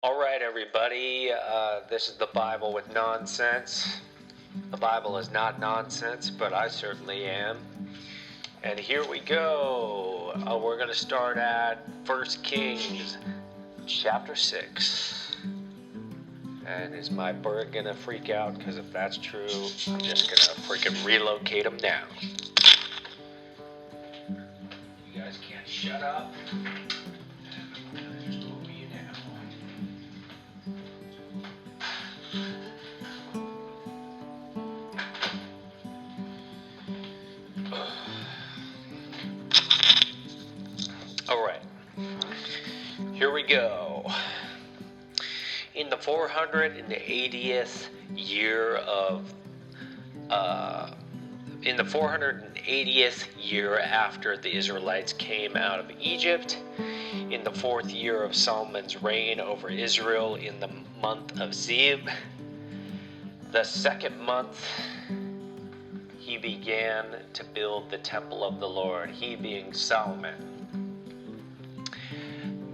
All right, everybody, this is the Bible with nonsense. The Bible is not nonsense, but I certainly am. And here we go. We're going to start at 1 Kings chapter 6. And is my bird going to freak out? Because if that's true, I'm just going to freaking relocate him now. You guys can't shut up. Alright, here we go. In the 480th year after the Israelites came out of Egypt, in the 4th year of Solomon's reign over Israel, in the month of Zib, the 2nd month, he began to build the temple of the Lord, he being Solomon.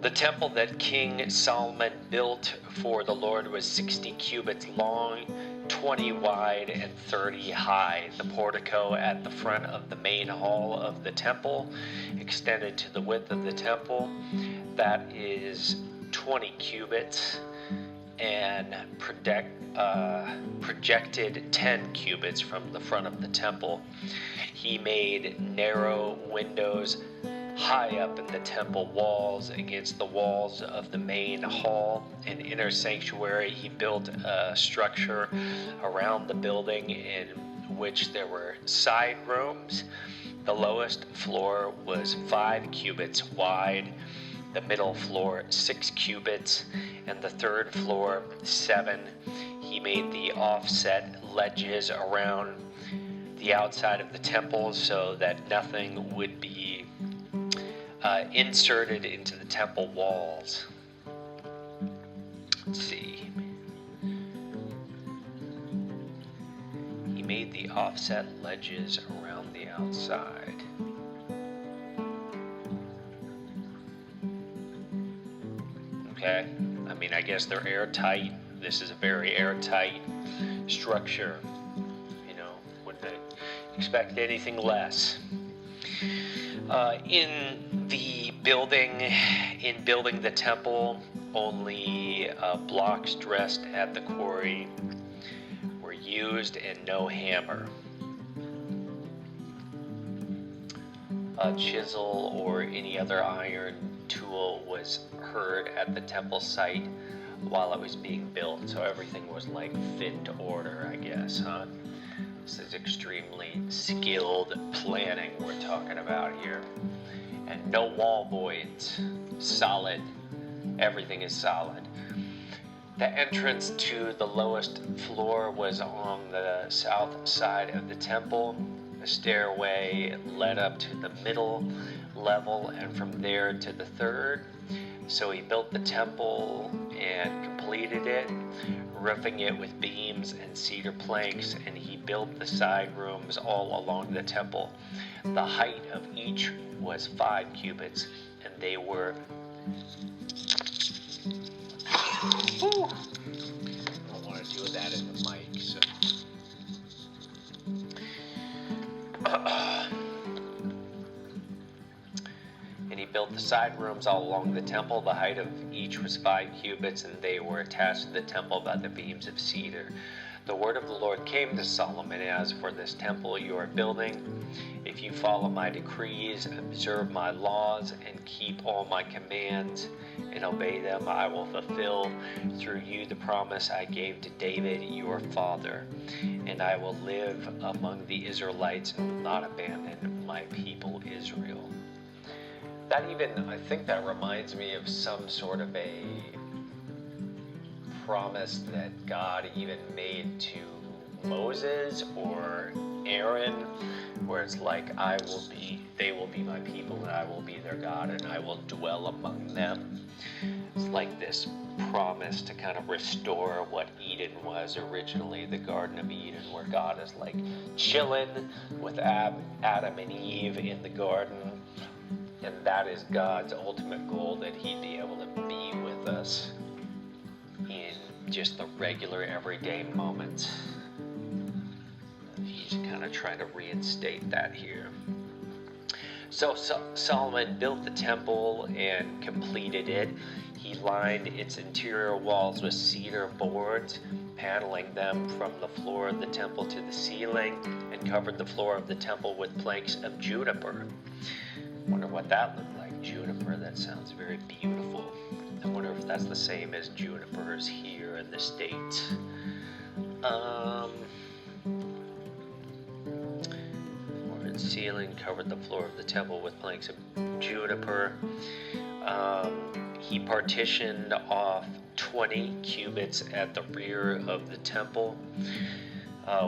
The temple that King Solomon built for the Lord was 60 cubits long, 20 wide, and 30 high. The portico at the front of the main hall of the temple extended to the width of the temple. That is 20 cubits and projected 10 cubits from the front of the temple. He made narrow windows high up in the temple walls against the walls of the main hall and inner sanctuary. He built a structure around the building in which there were side rooms. The lowest floor was 5 cubits wide, the middle floor 6 cubits, and the 3rd floor 7. He made the offset ledges around the outside of the temple so that nothing would be inserted into the temple walls. Let's see. He made the offset ledges around the outside. Okay, I mean, I guess they're airtight. This is a very airtight structure. You know, wouldn't expect anything less. In building the temple, only blocks dressed at the quarry were used and no hammer. A chisel or any other iron tool was heard at the temple site while it was being built, so everything was like fit to order, I guess, huh? This is extremely skilled planning we're talking about here. And no wall voids. Solid. Everything is solid. The entrance to the lowest floor was on the south side of the temple. A stairway led up to the middle level and from there to the 3rd. So he built the temple and completed it, roofing it with beams and cedar planks, and he built the side rooms all along the temple. The height of each was 5 cubits, and they were... Whew. I don't want to do that in the mic, so... And he built the side rooms all along the temple. The height of each was 5 cubits, and they were attached to the temple by the beams of cedar. The word of the Lord came to Solomon, as for this temple you are building, if you follow my decrees, observe my laws, and keep all my commands, and obey them, I will fulfill through you the promise I gave to David your father, and I will live among the Israelites and will not abandon my people Israel. I think that reminds me of some sort of a promise that God even made to Moses or Aaron, where it's like, they will be my people and I will be their God and I will dwell among them. It's like this promise to kind of restore what Eden was originally, the Garden of Eden, where God is like chilling with Adam and Eve in the garden. And that is God's ultimate goal, that he'd be able to be with us in just the regular everyday moments. He's kind of trying to reinstate that here. So Solomon built the temple and completed it. He lined its interior walls with cedar boards, paneling them from the floor of the temple to the ceiling, and covered the floor of the temple with planks of juniper. Wonder what that looked like. Juniper, that sounds very beautiful. I wonder if that's the same as junipers here in the States. Ceiling covered the floor of the temple with planks of juniper. He partitioned off 20 cubits at the rear of the temple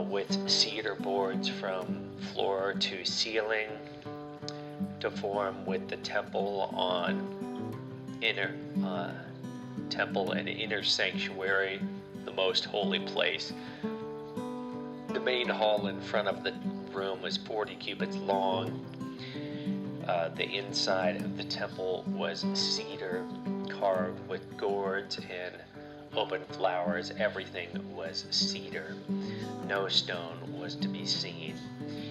with cedar boards from floor to ceiling to form with the temple temple and inner sanctuary, the most holy place. The main hall in front of the room was 40 cubits long. The inside of the temple was cedar carved with gourds and open flowers. Everything was cedar. No stone was to be seen.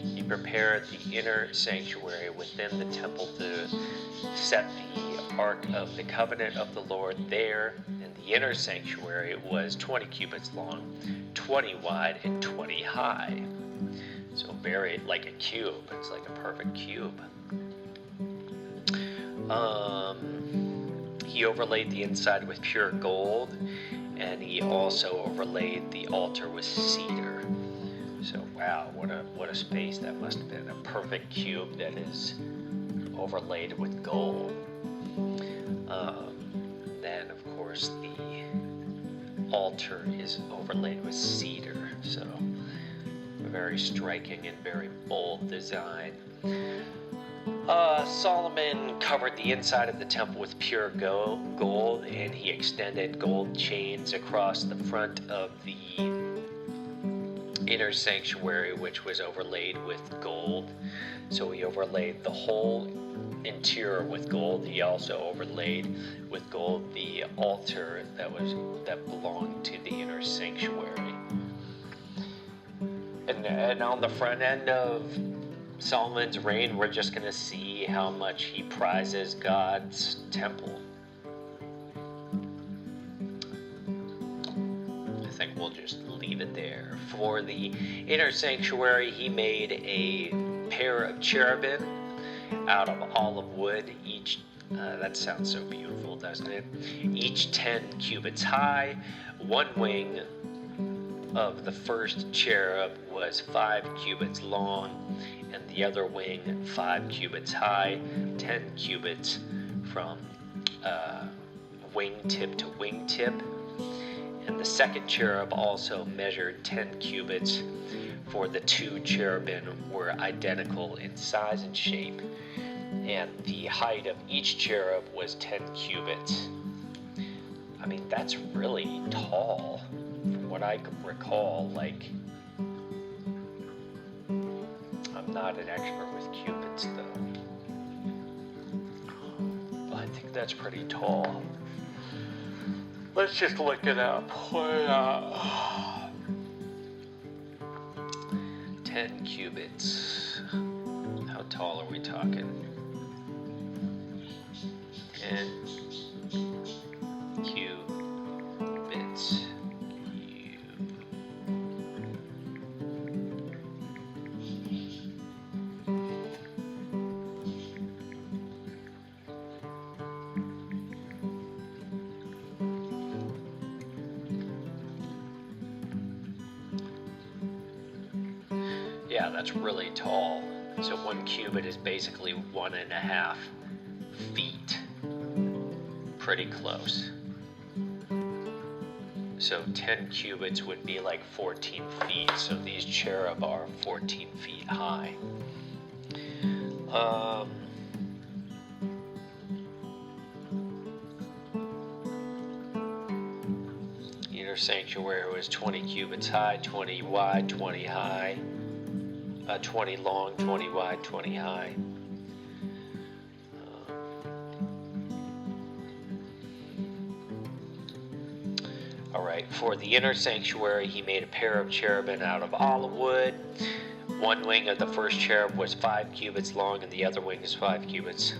He prepared the inner sanctuary within the temple to set the Ark of the Covenant of the Lord there, and the inner sanctuary was 20 cubits long, 20 wide, and 20 high. So very like a cube. It's like a perfect cube. He overlaid the inside with pure gold, and he also overlaid the altar with cedar. So wow, what a space that must have been. A perfect cube that is overlaid with gold. Then of course the altar is overlaid with cedar. So a very striking and very bold design. Solomon covered the inside of the temple with pure gold, and he extended gold chains across the front of the inner sanctuary, which was overlaid with gold. So he overlaid the whole interior with gold. He also overlaid with gold the altar that belonged to the inner sanctuary. And on the front end of Solomon's reign, we're just going to see how much he prizes God's temple. I think we'll just leave it there. For the inner sanctuary, he made a pair of cherubim out of olive wood, each, that sounds so beautiful, doesn't it? Each 10 cubits high. One wing of the first cherub was 5 cubits long, and the other wing 5 cubits high, 10 cubits from wingtip to wingtip. And the second cherub also measured 10 cubits, for the 2 cherubim were identical in size and shape, and the height of each cherub was 10 cubits. I mean, that's really tall. From what I recall, like, I'm not an expert with cubits though, but I think that's pretty tall. Let's just look it up. 10 cubits. How tall are we talking? 10 cubits. Yeah, that's really tall. So 1 cubit is basically 1.5 feet. Pretty close. So 10 cubits would be like 14 feet. So these cherub are 14 feet high. Inner sanctuary was 20 cubits high, 20 wide, 20 high. 20 long, 20 wide, 20 high. Alright, for the inner sanctuary, he made a pair of cherubim out of olive wood. One wing of the first cherub was 5 cubits long, and the other wing is 5 cubits.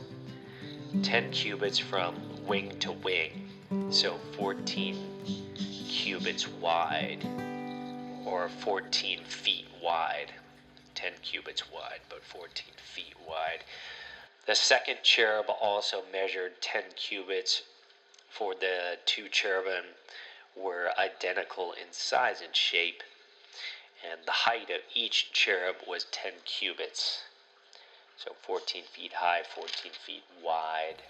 10 cubits from wing to wing, so 14 cubits wide, or 14 feet wide. 10 cubits wide, but 14 feet wide. The second cherub also measured 10 cubits, for the 2 cherubim were identical in size and shape, and the height of each cherub was 10 cubits. So 14 feet high, 14 feet wide.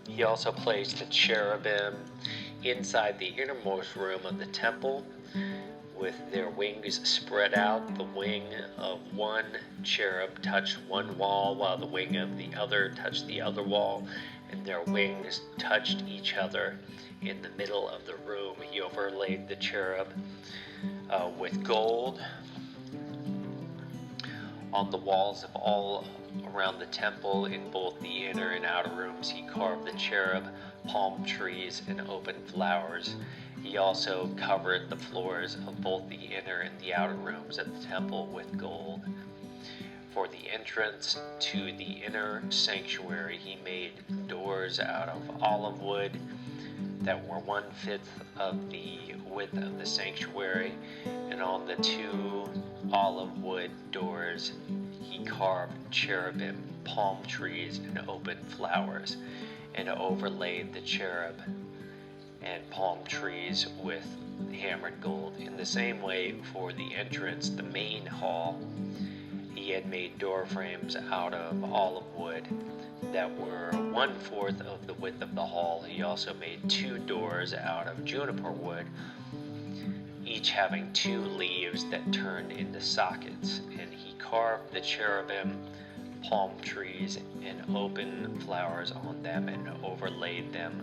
He also placed the cherubim inside the innermost room of the temple, with their wings spread out. The wing of one cherub touched one wall, while the wing of the other touched the other wall, and their wings touched each other in the middle of the room. He overlaid the cherub with gold. On the walls of all around the temple, in both the inner and outer rooms, he carved the cherub, palm trees, and open flowers. He also covered the floors of both the inner and the outer rooms of the temple with gold. For the entrance to the inner sanctuary, he made doors out of olive wood that were 1/5 of the width of the sanctuary, and on the 2 olive wood doors he carved cherubim, palm trees, and open flowers, and overlaid the cherub and palm trees with hammered gold. In the same way, for the entrance, the main hall, he had made door frames out of olive wood that were 1/4 of the width of the hall. He also made 2 doors out of juniper wood, each having 2 leaves that turned into sockets, and he carved the cherubim, palm trees, and open flowers on them, and overlaid them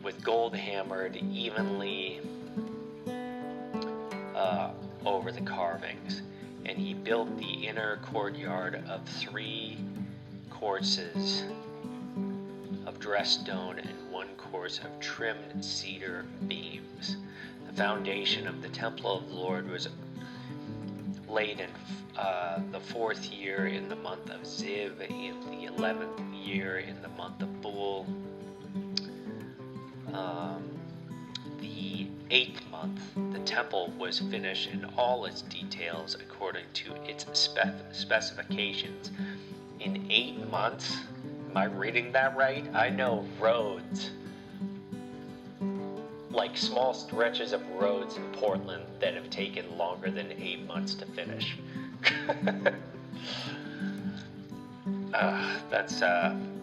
with gold hammered evenly over the carvings. And he built the inner courtyard of 3 courses of dressed stone and 1 course of trimmed cedar beams. The foundation of the temple of the Lord was laid in the 4th year in the month of Ziv, in the 11th year in the month of Bul. The 8th month, the temple was finished in all its details according to its specifications. In 8 months? Am I reading that right? I know roads, like small stretches of roads in Portland, that have taken longer than 8 months to finish.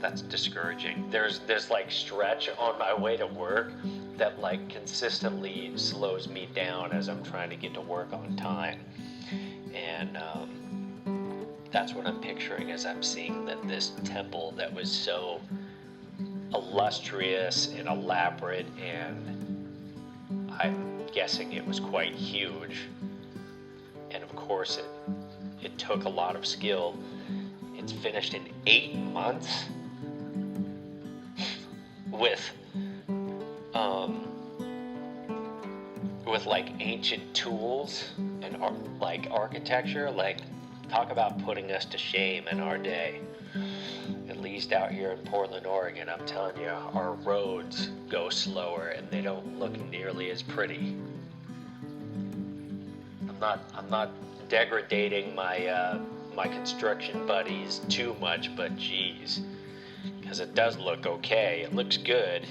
That's discouraging. There's this like stretch on my way to work that like consistently slows me down as I'm trying to get to work on time, and that's what I'm picturing as I'm seeing that this temple that was so illustrious and elaborate, and I'm guessing it was quite huge, and of course it took a lot of skill. It's finished in 8 months with like ancient tools and like architecture. Like, talk about putting us to shame in our day. At least out here in Portland, Oregon, I'm telling you, our roads go slower and they don't look nearly as pretty. I'm not degrading my my construction buddies too much, but geez, because it does look okay. It looks good.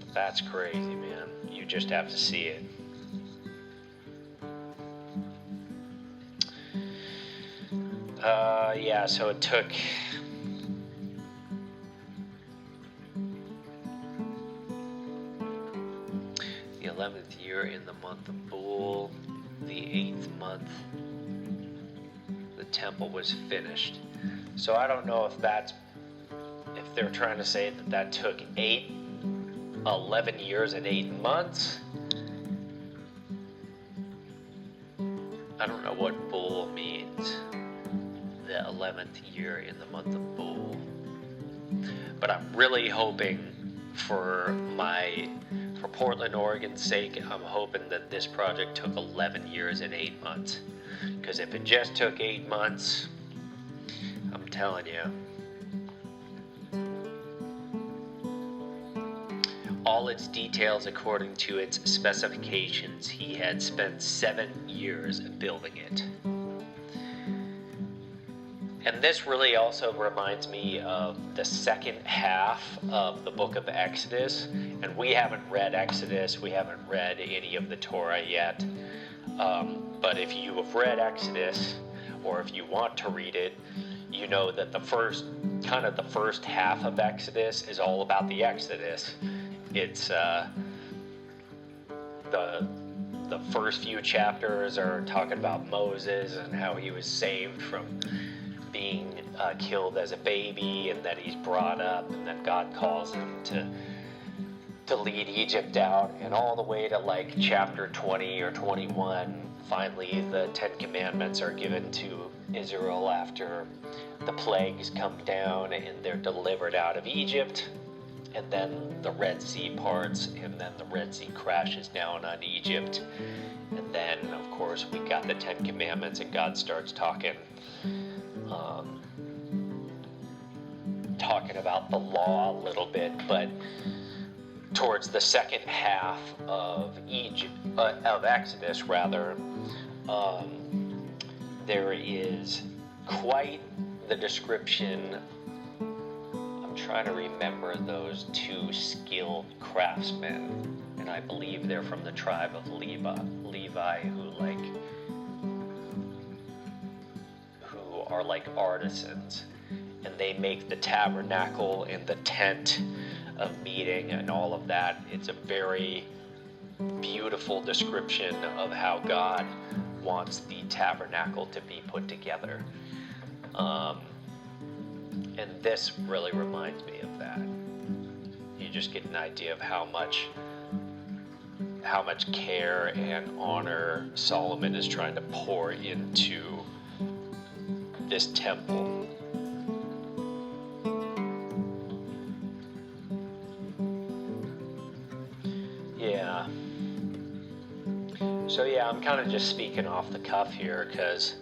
But that's crazy, man. You just have to see it. Yeah, so it took the 11th year in the month of Bul, the 8th month, the temple was finished. So I don't know if they're trying to say that took 11 years and 8 months. I don't know what Bul means, the 11th year in the month of Bul. But I'm really hoping for Portland, Oregon's sake, I'm hoping that this project took 11 years and 8 months. Because if it just took 8 months, I'm telling you, all its details according to its specifications, he had spent 7 years building it. And this really also reminds me of the second half of the book of Exodus. And we haven't read Exodus, we haven't read any of the Torah yet. But if you have read Exodus, or if you want to read it, you know that the first half of Exodus is all about the Exodus. It's the first few chapters are talking about Moses and how he was saved from being killed as a baby, and that he's brought up, and then God calls him to lead Egypt out, and all the way to like chapter 20 or 21. Finally, the Ten Commandments are given to Israel after the plagues come down and they're delivered out of Egypt. And then the Red Sea parts, and then the Red Sea crashes down on Egypt. And then, of course, we got the Ten Commandments, and God starts talking about the law a little bit. But towards the second half of Exodus, there is quite the description. I'm trying to remember those two skilled craftsmen, and I believe they're from the tribe of Levi, who are like artisans, and they make the tabernacle and the tent of meeting and all of that. It's a very beautiful description of how God wants the tabernacle to be put together. And this really reminds me of that. You just get an idea of how much care and honor Solomon is trying to pour into this temple. Yeah. So yeah, I'm kind of just speaking off the cuff here, because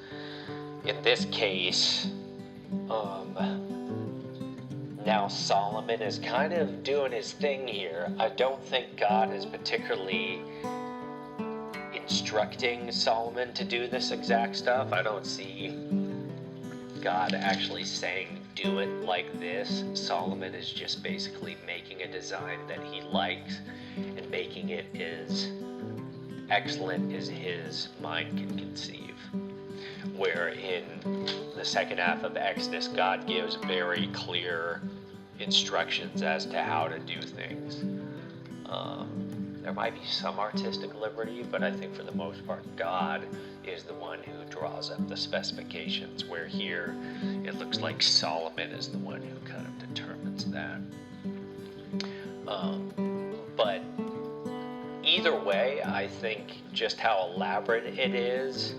in this case, now Solomon is kind of doing his thing here. I don't think God is particularly instructing Solomon to do this exact stuff. I don't see God actually saying, do it like this. Solomon is just basically making a design that he likes and making it as excellent as his mind can conceive. Where in the second half of Exodus, God gives very clear instructions as to how to do things. There might be some artistic liberty, but I think for the most part, God is the one who draws up the specifications, where here it looks like Solomon is the one who kind of determines that. But either way, I think just how elaborate it is.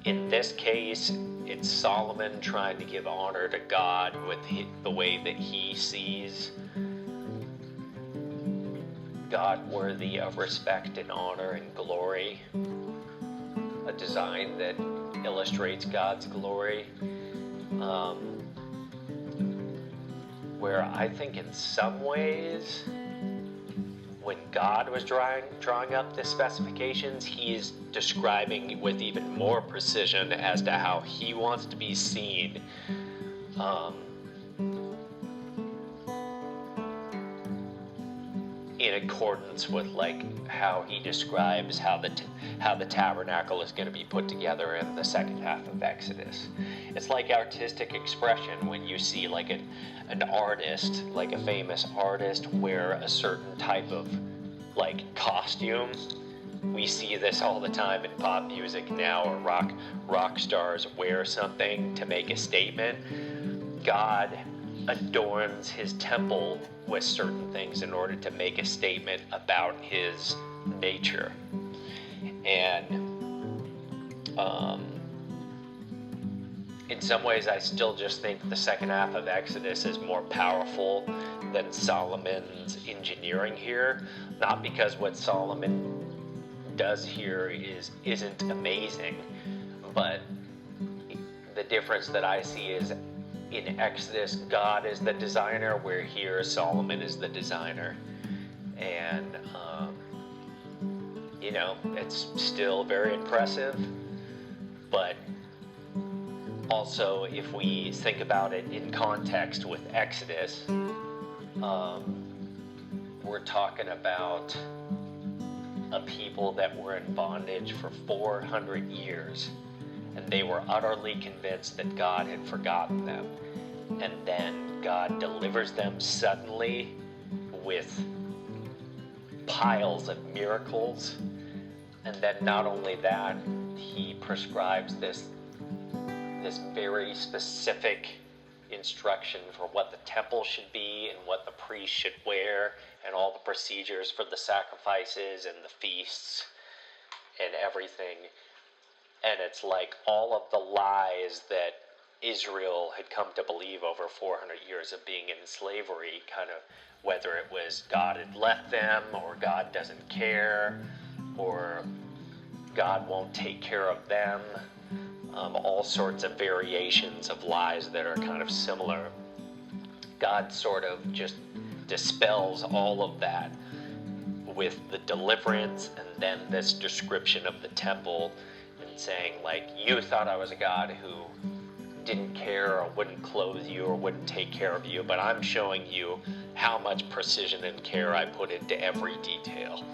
In this case, it's Solomon trying to give honor to God with the way that he sees God worthy of respect and honor and glory. A design that illustrates God's glory. Where I think in some ways, when God was drawing up the specifications, he's describing with even more precision as to how he wants to be seen. In accordance with like how he describes how the tabernacle is going to be put together in the second half of Exodus. It's like artistic expression when you see like an artist, like a famous artist, wear a certain type of like costume. We see this all the time in pop music now, or rock stars wear something to make a statement. God adorns his temple with certain things in order to make a statement about his nature. And in some ways, I still just think the second half of Exodus is more powerful than Solomon's engineering here. Not because what Solomon does here isn't amazing, but the difference that I see is in Exodus, God is the designer, where here Solomon is the designer. And, it's still very impressive, but also, if we think about it in context with Exodus, we're talking about a people that were in bondage for 400 years, and they were utterly convinced that God had forgotten them. And then God delivers them suddenly with piles of miracles. And then not only that, he prescribes this very specific instruction for what the temple should be and what the priest should wear and all the procedures for the sacrifices and the feasts and everything. And it's like all of the lies that Israel had come to believe over 400 years of being in slavery, kind of, whether it was God had left them, or God doesn't care, or God won't take care of them, all sorts of variations of lies that are kind of similar. God sort of just dispels all of that with the deliverance, and then this description of the temple, and saying, like, you thought I was a God who didn't care or wouldn't clothe you or wouldn't take care of you, but I'm showing you how much precision and care I put into every detail.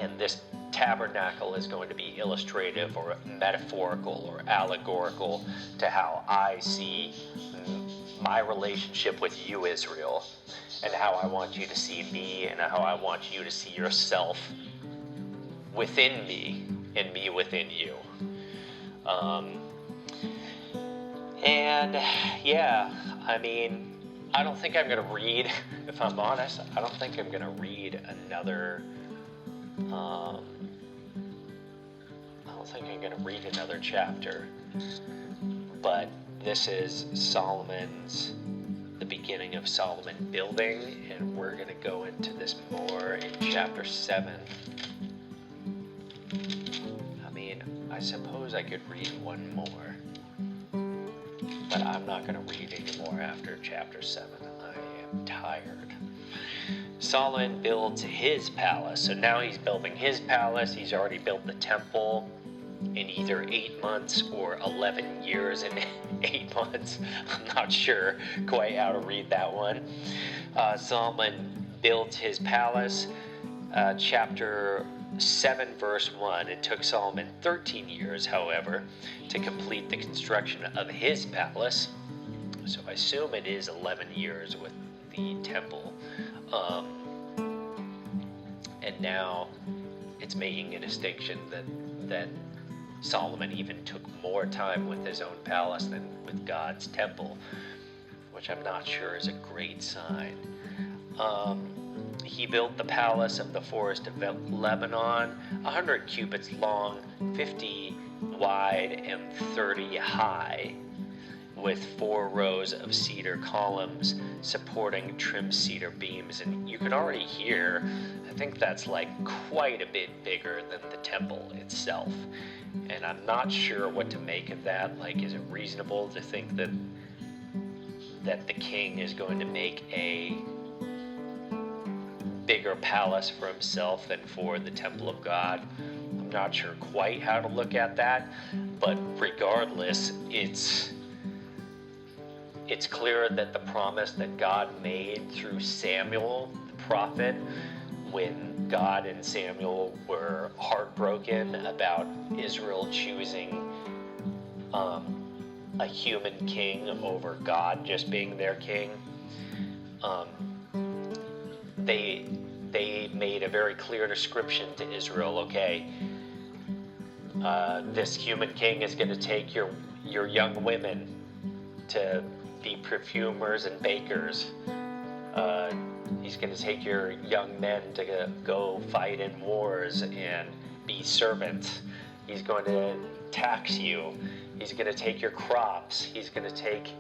And this tabernacle is going to be illustrative or metaphorical or allegorical to how I see my relationship with you, Israel, and how I want you to see me, and how I want you to see yourself within me and me within you. And yeah, I mean, I don't think I'm going to read, if I'm honest, I don't think I'm going to read another, I don't think I'm going to read another chapter. But this is the beginning of Solomon building, and we're going to go into this more in chapter 7. I mean, I suppose I could read one more, but I'm not going to read anymore after chapter 7. I am tired. Solomon builds his palace. So now he's building his palace. He's already built the temple in either 8 months or 11 years and 8 months. I'm not sure quite how to read that one. Solomon built his palace. Chapter 7, verse 1. It took Solomon 13 years, however, to complete the construction of his palace. So I assume it is 11 years with the temple. And now it's making a distinction that Solomon even took more time with his own palace than with God's temple, which I'm not sure is a great sign. He built the palace of the forest of Lebanon, 100 cubits long, 50 wide, and 30 high, with 4 rows of cedar columns supporting trimmed cedar beams. And you can already hear, I think that's like quite a bit bigger than the temple itself. And I'm not sure what to make of that. Like, is it reasonable to think that the king is going to make a bigger palace for himself than for the temple of God? I'm not sure quite how to look at that, but regardless, it's clear that the promise that God made through Samuel, the prophet, when God and Samuel were heartbroken about Israel choosing a human king over God just being their king, they made a very clear description to Israel. Okay, this human king is going to take your young women to be perfumers and bakers. He's going to take your young men to go fight in wars and be servants. He's going to tax you. He's going to take your crops. He's going to take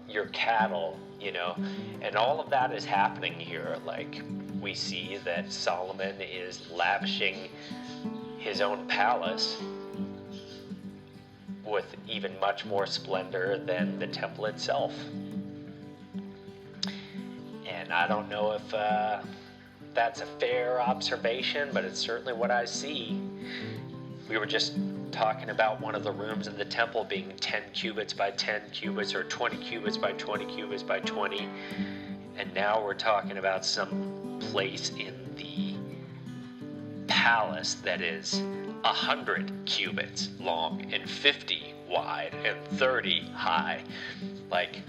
your cattle, and all of that is happening here. Like, we see that Solomon is lavishing his own palace with even much more splendor than the temple itself. And I don't know if that's a fair observation, but it's certainly what I see. We were just talking about one of the rooms in the temple being 10 cubits by 10 cubits, or 20 cubits by 20 cubits by 20, and now we're talking about some place in the palace that is 100 cubits long and 50 wide and 30 high. Like,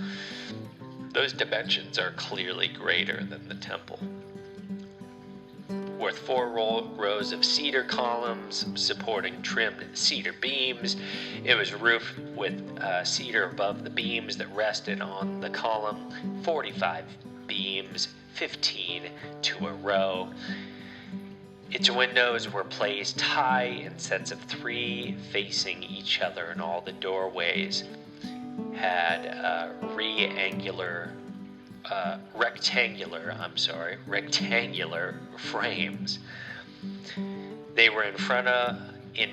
those dimensions are clearly greater than the temple. With 4 rows of cedar columns supporting trimmed cedar beams. It was roofed with cedar above the beams that rested on the column. 45 beams, 15 to a row. Its windows were placed high in sets of 3 facing each other, and all the doorways had rectangular frames. They were in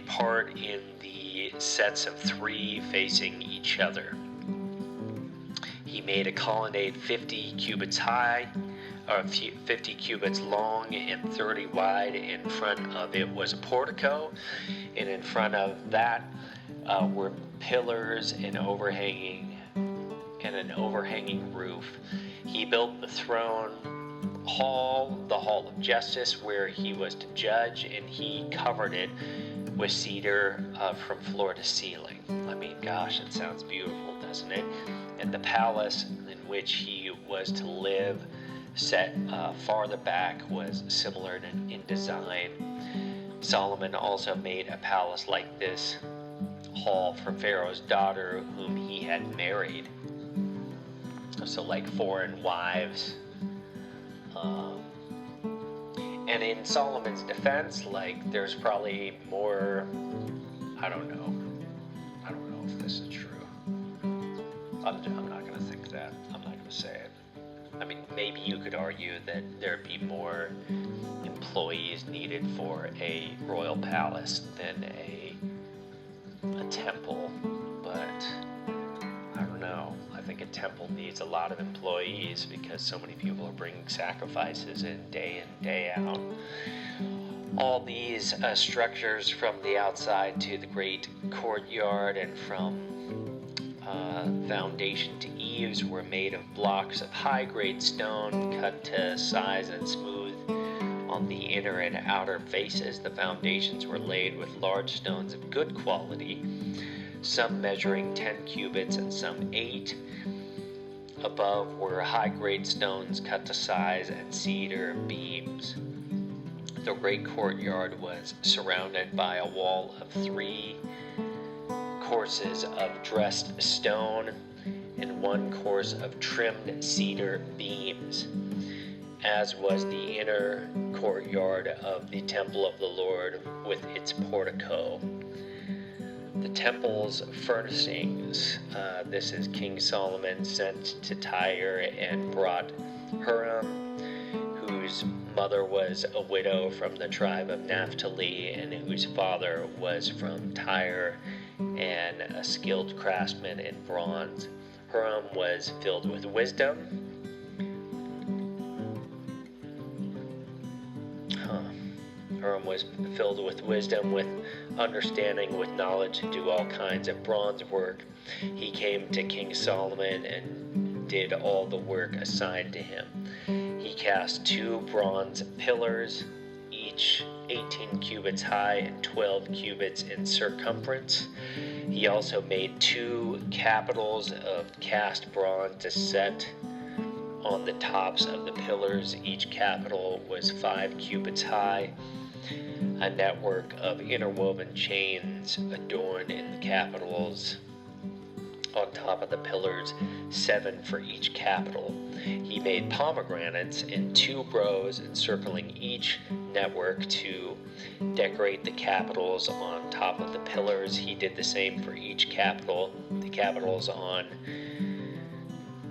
part in the sets of 3 facing each other. He made a colonnade 50 cubits high, 50 cubits long and 30 wide. In front of it was a portico, and in front of that were pillars and an overhanging roof. He built the throne hall, the hall of justice, where he was to judge, and he covered it with cedar from floor to ceiling. I mean, gosh, it sounds beautiful, doesn't it? And the palace in which he was to live, set farther back, was similar in design. Solomon also made a palace like this hall for Pharaoh's daughter, whom he had married. So, like, foreign wives. And in Solomon's defense, like, there's probably more. I don't know if this is true. I'm not going to think that. I'm not going to say it. I mean, maybe you could argue that there'd be more employees needed for a royal palace than a temple, but I don't know. I think a temple needs a lot of employees because so many people are bringing sacrifices in day out. All these structures, from the outside to the great courtyard and from foundation to eaves, were made of blocks of high-grade stone cut to size and smooth on the inner and outer faces. The foundations were laid with large stones of good quality, some measuring 10 cubits and some 8. Above were high-grade stones cut to size and cedar beams. The great courtyard was surrounded by a wall of 3 courses of dressed stone and 1 course of trimmed cedar beams, as was the inner courtyard of the temple of the Lord with its portico. The temple's furnishings, this is King Solomon sent to Tyre and brought Huram, whose mother was a widow from the tribe of Naphtali and whose father was from Tyre and a skilled craftsman in bronze. Huram was filled with wisdom. Huram was filled with wisdom, with understanding, with knowledge to do all kinds of bronze work. He came to King Solomon and did all the work assigned to him. He cast 2 bronze pillars, each 18 cubits high and 12 cubits in circumference. He also made 2 capitals of cast bronze to set on the tops of the pillars. Each capital was 5 cubits high. A network of interwoven chains adorned in the capitals on top of the pillars, 7 for each capital. He made pomegranates in 2 rows encircling each network to decorate the capitals on top of the pillars. He did the same for each capital. The capitals on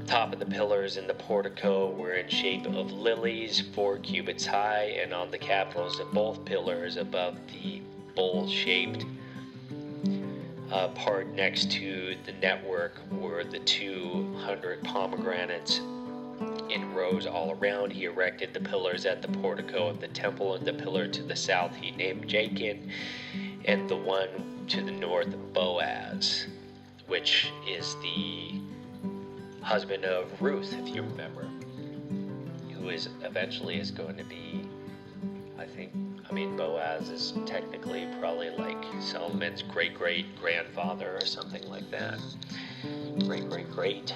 top of the pillars in the portico were in shape of lilies, 4 cubits high, and on the capitals of both pillars above the bowl-shaped part next to the network were the 200 pomegranates in rows all around. He erected the pillars at the portico of the temple, and the pillar to the south he named Jachin, and the one to the north Boaz, which is the husband of Ruth, if you remember, who is eventually is going to be, Boaz is technically probably like Solomon's great-great-grandfather or something like that. Great-great-great.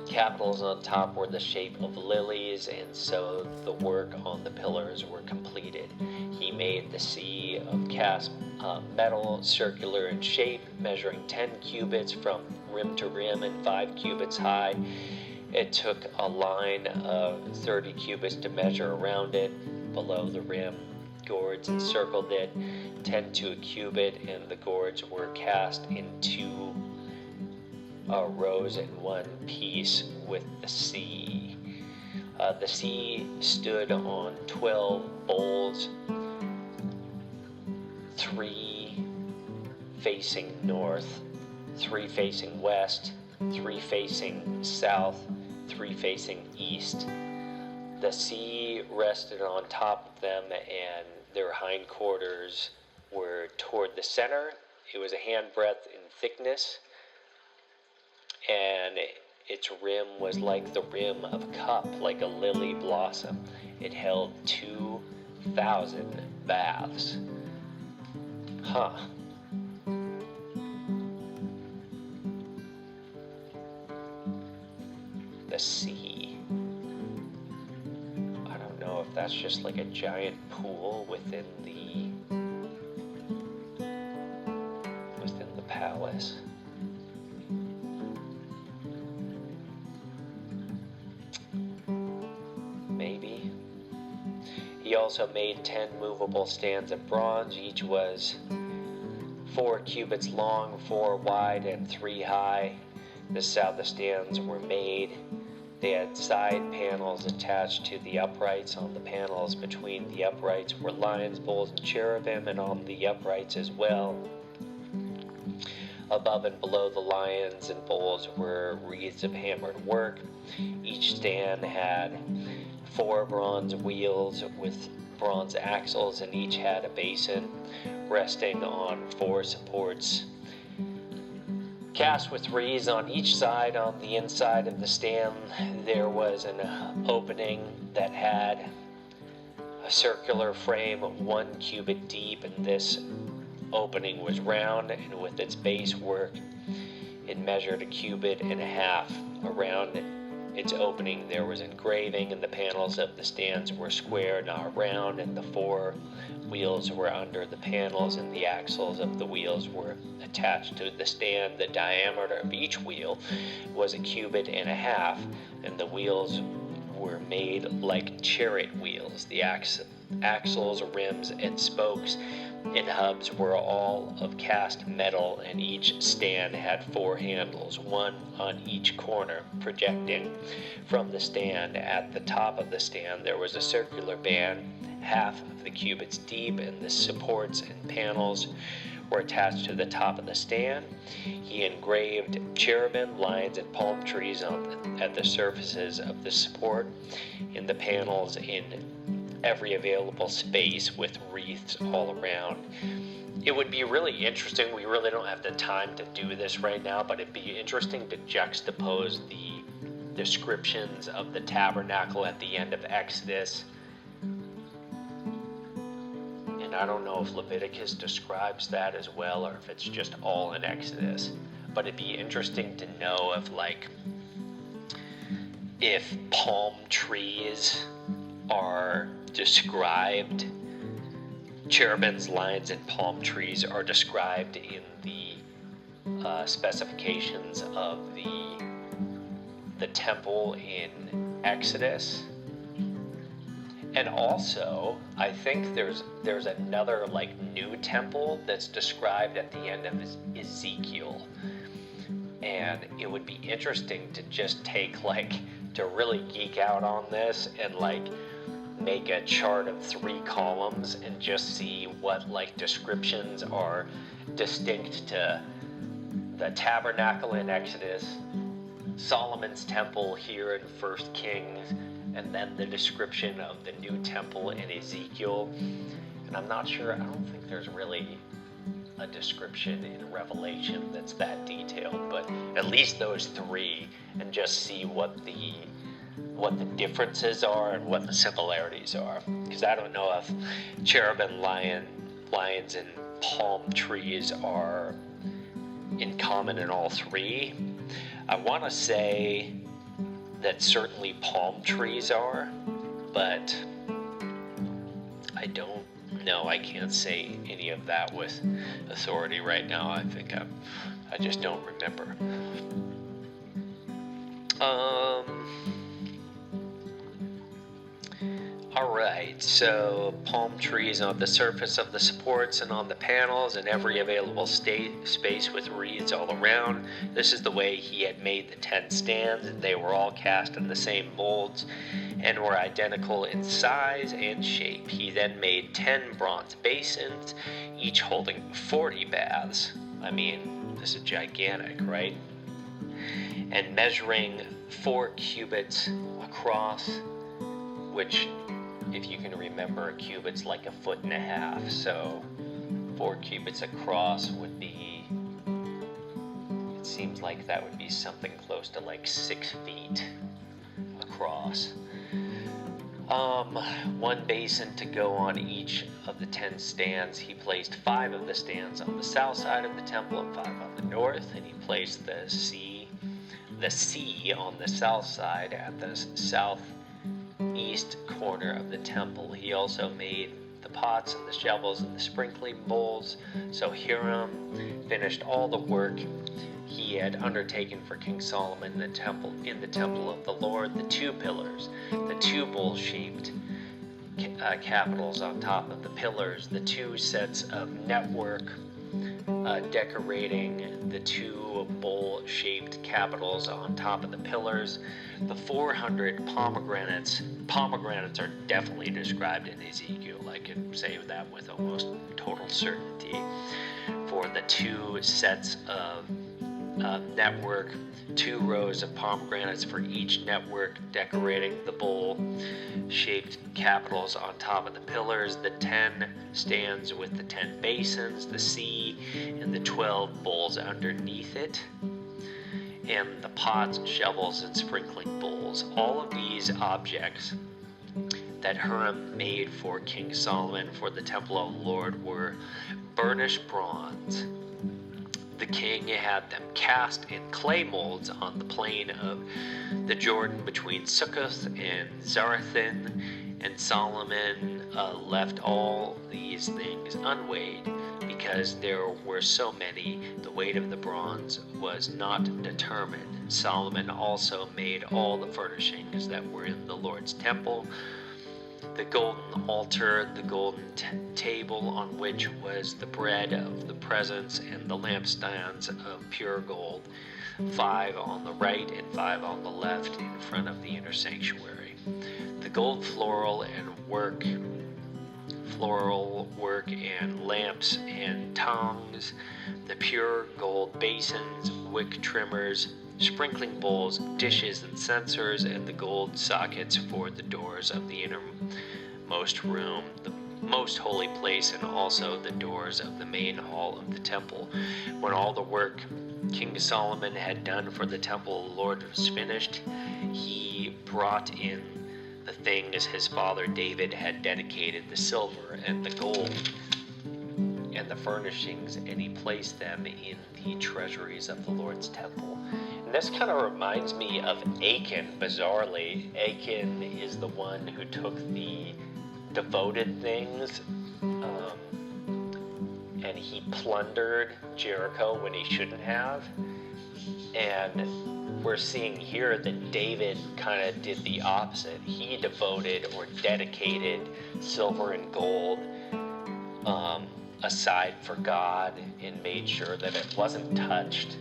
Capitals on top were the shape of lilies, and so the work on the pillars were completed. He made the sea of cast metal, circular in shape, measuring 10 cubits from rim to rim and 5 cubits high. It took a line of 30 cubits to measure around it. Below the rim, gourds encircled it, 10 to a cubit, and the gourds were cast in 2 rows in one piece with the sea. The sea stood on 12 bowls, 3 facing north, 3 facing west, 3 facing south, 3 facing east. The sea rested on top of them, and their hindquarters were toward the center. It was a handbreadth in thickness, and its rim was like the rim of a cup, like a lily blossom. It held 2,000 baths. The sea. I don't know if that's just like a giant pool within the palace. Maybe. He also made 10 movable stands of bronze. Each was 4 cubits long, 4 wide, and 3 high. This is how the stands were made. They had side panels attached to the uprights. On the panels between the uprights were lions, bulls, and cherubim, and on the uprights as well, above and below the lions and bulls, were wreaths of hammered work. Each stand had 4 bronze wheels with bronze axles, and each had a basin resting on 4 supports cast with wreaths on each side. On the inside of the stand there was an opening that had a circular frame 1 cubit deep, and this opening was round, and with its base work it measured 1.5 cubits. Around its opening there was engraving, and the panels of the stands were square, not round, and the 4 wheels were under the panels, and the axles of the wheels were attached to the stand. The diameter of each wheel was 1.5 cubits, and the wheels were made like chariot wheels. The axles, rims, and spokes and hubs were all of cast metal, and each stand had 4 handles, 1 on each corner, projecting from the stand. At the top of the stand there was a circular band 1/2 cubits deep, and the supports and panels were attached to the top of the stand. He engraved cherubim, lions, and palm trees at the surfaces of the support in the panels in every available space, with wreaths all around. It would be really interesting. We really don't have the time to do this right now, but it'd be interesting to juxtapose the descriptions of the tabernacle at the end of Exodus. And I don't know if Leviticus describes that as well, or if it's just all in Exodus. But it'd be interesting to know if palm trees are described, cherubims, lions, and palm trees are described in the specifications of the temple in Exodus. And also, I think there's another like new temple that's described at the end of Ezekiel. And it would be interesting to just take like to really geek out on this and like make a chart of 3 columns and just see what like descriptions are distinct to the tabernacle in Exodus, Solomon's temple here in 1 Kings, and then the description of the new temple in Ezekiel. And I'm not sure, I don't think there's really a description in Revelation that's that detailed, but at least those 3, and just see what the differences are and what the similarities are. Because I don't know if cherubim, lions, and palm trees are in common in all 3. I want to say that certainly palm trees are, but I don't know. I can't say any of that with authority right now. I think I just don't remember. Alright, so palm trees on the surface of the supports and on the panels, and every available space with reeds all around. This is the way he had made the 10 stands, and they were all cast in the same molds and were identical in size and shape. He then made 10 bronze basins, each holding 40 baths. I mean, this is gigantic, right? And measuring 4 cubits across, which, if you can remember, a cubit's like 1.5 feet, so 4 cubits across would be, it seems like that would be something close to like 6 feet across. 1 basin to go on each of the 10 stands. He placed 5 of the stands on the south side of the temple and 5 on the north, and he placed the sea on the south side at the southeast corner of the temple. He also made the pots and the shovels and the sprinkling bowls. So Hiram finished all the work he had undertaken for King Solomon in the temple of the Lord. The 2 pillars, the 2 bowl-shaped capitals on top of the pillars, the 2 sets of network decorating the 2 bowl-shaped capitals on top of the pillars, the 400 pomegranates. Pomegranates are definitely described in Ezekiel. I can say that with almost total certainty. For the 2 sets of network, 2 rows of pomegranates for each network decorating the bowl-shaped capitals on top of the pillars, the 10 stands with the 10 basins, the sea, and the 12 bowls underneath it, and the pots, shovels, and sprinkling bowls. All of these objects that Hiram made for King Solomon for the temple of the Lord were burnished bronze. The king had them cast in clay molds on the plain of the Jordan between Succoth and Zarethan, and Solomon left all these things unweighed because there were so many. The weight of the bronze was not determined. Solomon also made all the furnishings that were in the Lord's temple: the golden altar, the golden table on which was the bread of the presence, and the lampstands of pure gold, 5 on the right and 5 on the left in front of the inner sanctuary. The gold floral work and lamps and tongues, the pure gold basins, wick trimmers, sprinkling bowls, dishes, and censers, and the gold sockets for the doors of the innermost room, the most holy place, and also the doors of the main hall of the temple. When all the work King Solomon had done for the temple of the Lord was finished, he brought in the things his father David had dedicated, the silver and the gold and the furnishings, and he placed them in the treasuries of the Lord's temple. And this kind of reminds me of Achan, bizarrely. Achan is the one who took the devoted things and and he plundered Jericho when he shouldn't have. And we're seeing here that David kind of did the opposite. He devoted or dedicated silver and gold aside for God and made sure that it wasn't touched,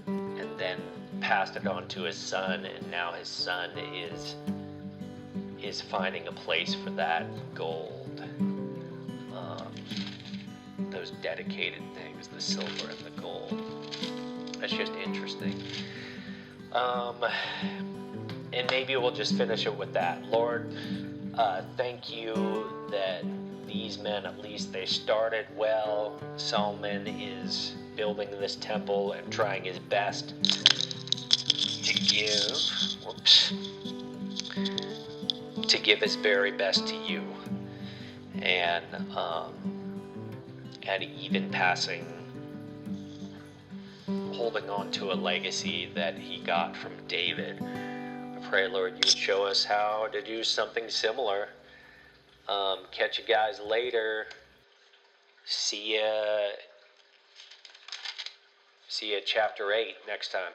and then passed it on to his son, and now his son is finding a place for that gold, those dedicated things, the silver and the gold. That's just interesting. And maybe we'll just finish it with that. Lord, thank you that these men, at least they started well. Solomon is building this temple and trying his best to give his very best to you. And even holding on to a legacy that he got from David. I pray, Lord, you would show us how to do something similar. Catch you guys later. See ya chapter 8 next time.